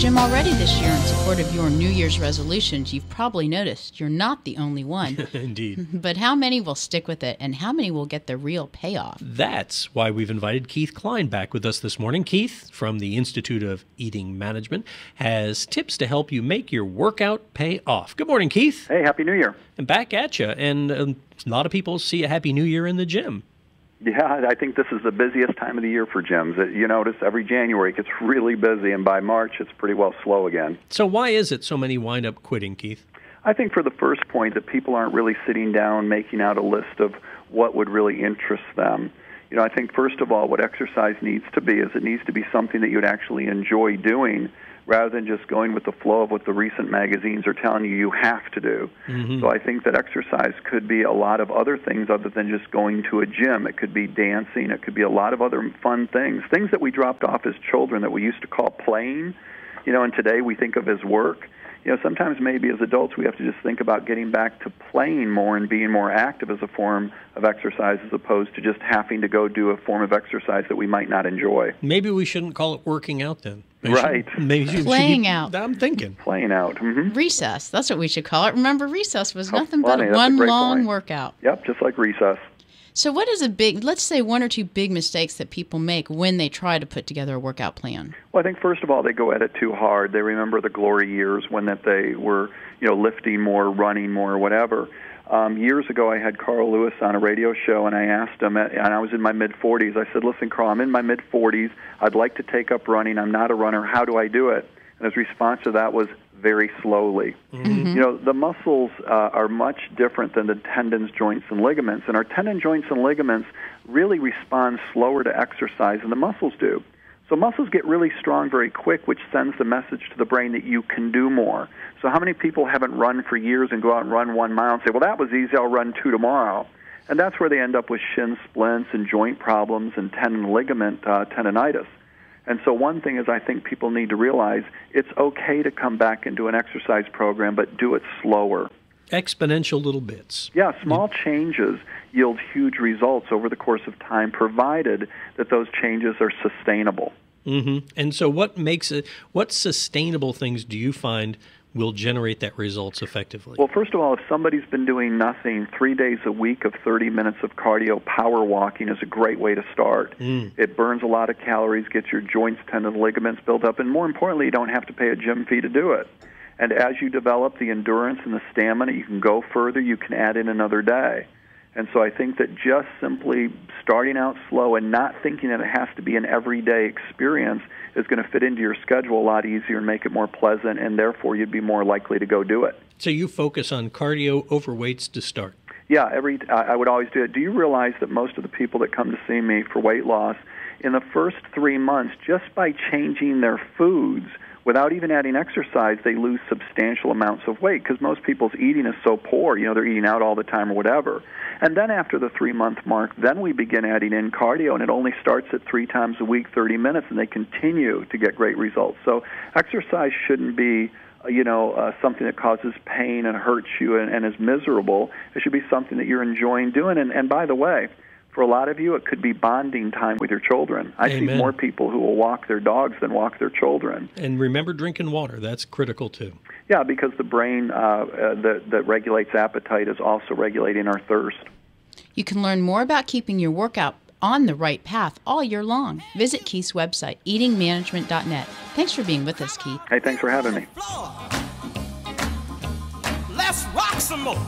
gym already this year in support of your New Year's resolutions, you've probably noticed you're not the only one. Indeed. But how many will stick with it, and how many will get the real payoff? That's why we've invited Keith Klein back with us this morning. Keith, from the Institute of Eating Management, has tips to help you make your workout pay off. Good morning, Keith. Hey, Happy New Year. And back at you. And a lot of people see a Happy New Year in the gym. Yeah, I think this is the busiest time of the year for gyms. You notice every January it gets really busy, and by March it's pretty well slow again. So why is it so many wind up quitting, Keith? I think for the first point that people aren't really sitting down making out a list of what would really interest them. You know, I think first of all what exercise needs to be is it needs to be something that you'd actually enjoy doing rather than just going with the flow of what the recent magazines are telling you have to do. Mm-hmm. So I think that exercise could be a lot of other things other than just going to a gym. It could be dancing. It could be a lot of other fun things that we dropped off as children that we used to call playing, and today we think of as work. Sometimes maybe as adults we have to just think about getting back to playing more and being more active as a form of exercise as opposed to just having to go do a form of exercise that we might not enjoy. Maybe we shouldn't call it working out then. Right. Playing out. I'm thinking. Playing out. Mm-hmm. Recess. That's what we should call it. Remember, recess was nothing but one long workout. Yep, just like recess. So what is let's say one or two big mistakes that people make when they try to put together a workout plan? Well, I think first of all, they go at it too hard. They remember the glory years when that they were, lifting more, running more, whatever. Years ago, I had Carl Lewis on a radio show, and I asked him, and I was in my mid-40s, I said, listen, Carl, I'm in my mid-40s. I'd like to take up running. I'm not a runner. How do I do it? And his response to that was very slowly. Mm-hmm. The muscles are much different than the tendons, joints, and ligaments, and our tendon, joints, and ligaments really respond slower to exercise than the muscles do. So muscles get really strong very quick, which sends the message to the brain that you can do more. So how many people haven't run for years and go out and run 1 mile and say, well, that was easy, I'll run 2 tomorrow. And that's where they end up with shin splints and joint problems and tendon ligament tendinitis. And so one thing is I think people need to realize it's okay to come back into an exercise program, but do it slower. Exponential little bits. Yeah, small changes yield huge results over the course of time, provided that those changes are sustainable. Mm-hmm. And so what sustainable things do you find will generate that results effectively? Well, first of all, if somebody's been doing nothing, 3 days a week of 30 minutes of cardio, power walking is a great way to start. It burns a lot of calories, gets your joints, tendons, ligaments built up, and more importantly, you don't have to pay a gym fee to do it. And as you develop the endurance and the stamina, you can go further, you can add in another day. And so I think that just simply starting out slow and not thinking that it has to be an everyday experience is going to fit into your schedule a lot easier and make it more pleasant, and therefore you'd be more likely to go do it. So you focus on cardio overweights to start? Yeah, I would always do it. Do you realize that most of the people that come to see me for weight loss, in the first 3 months, just by changing their foods, without even adding exercise, they lose substantial amounts of weight because most people's eating is so poor. They're eating out all the time or whatever. And then after the 3-month mark, then we begin adding in cardio, and it only starts at 3 times a week, 30 minutes, and they continue to get great results. So exercise shouldn't be something that causes pain and hurts you and is miserable. It should be something that you're enjoying doing. And by the way, for a lot of you, it could be bonding time with your children. I see more people who will walk their dogs than walk their children. And remember drinking water. That's critical, too. Yeah, because the brain that regulates appetite is also regulating our thirst. You can learn more about keeping your workout on the right path all year long. Visit Keith's website, eatingmanagement.net. Thanks for being with us, Keith. Hey, thanks for having me. Let's rock some more.